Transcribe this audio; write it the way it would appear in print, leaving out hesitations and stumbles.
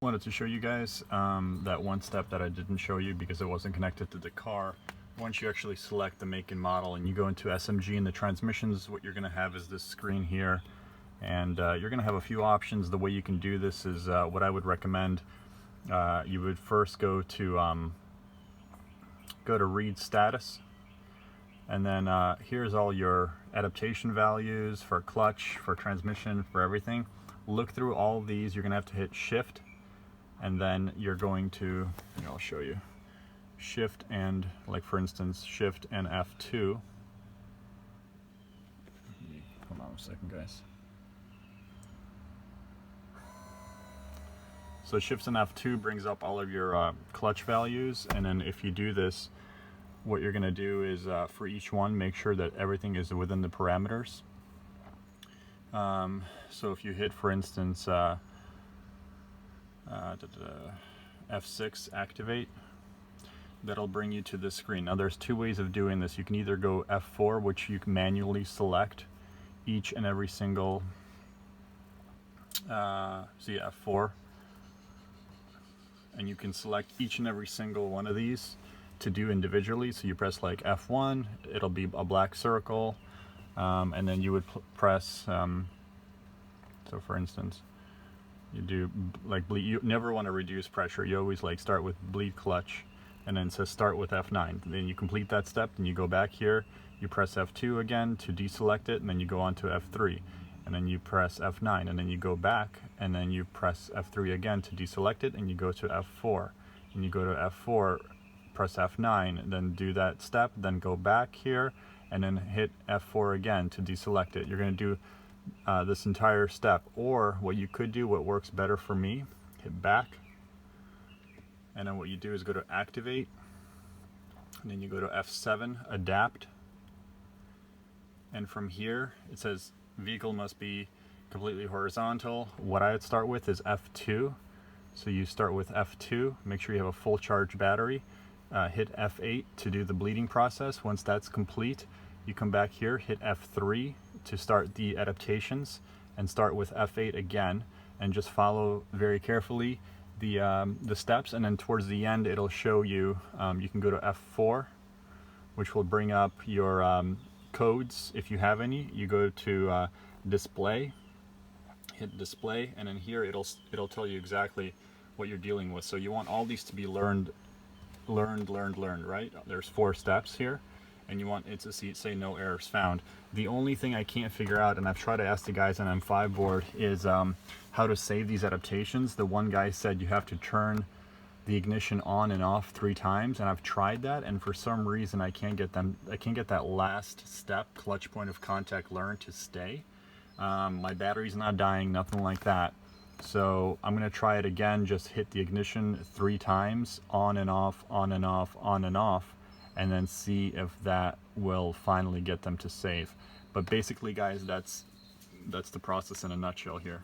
Wanted to show you guys that one step that I didn't show you because it wasn't connected to the car. Once you actually select the make and model and you go into SMG and the transmissions, what you're going to have is this screen here, and you're going to have a few options. The way you can do this is what I would recommend. You would first go to read status, and then here's all your adaptation values for clutch, for transmission, for everything. Look through all of these. You're going to have to hit shift, and then you're going to, I'll show you, shift and, like for instance, shift and F2. Hold on a second, guys. So shift and F2 brings up all of your clutch values, and then if you do this, what you're going to do is for each one, make sure that everything is within the parameters. So if you hit, for instance, F6 activate, that'll bring you to this screen. Now there's two ways of doing this. You can either go F4, which you can manually select each and every single, see F4, and you can select each and every single one of these to do individually. So you press like F1, it'll be a black circle, and then you would press, so for instance, you do like bleed. You never want to reduce pressure. You always like start with bleed clutch, and then it says start with F9. Then you complete that step, and you go back here, you press F2 again to deselect it, and then you go on to F3, and then you press F9, and then you go back, and then you press F3 again to deselect it, and you go to F4, and you go to F4, press F9, then do that step, then go back here, and then hit F4 again to deselect it. You're going to do this entire step. Or what you could do, what works better for me, hit back, and then what you do is go to activate, and then you go to F7, adapt, and from here it says vehicle must be completely horizontal. What I would start with is F2. So you start with F2, make sure you have a full charge battery, hit F8 to do the bleeding process. Once that's complete, you come back here, hit F3 to start the adaptations, and start with F8 again, and just follow very carefully the steps, and then towards the end it'll show you, you can go to F4, which will bring up your codes if you have any. You go to display, hit display, and then here it'll tell you exactly what you're dealing with. So you want all these to be learned, right? There's 4 steps here, and you want it to say no errors found. The only thing I can't figure out, and I've tried to ask the guys on M5 board, is how to save these adaptations. The one guy said you have to turn the ignition on and off 3 times, and I've tried that, and for some reason I can't get that last step, clutch point of contact learn, to stay. My battery's not dying, nothing like that. So I'm gonna try it again. Just hit the ignition 3 times, on and off, on and off, on and off, and then see if that will finally get them to save. But basically, guys, that's the process in a nutshell here.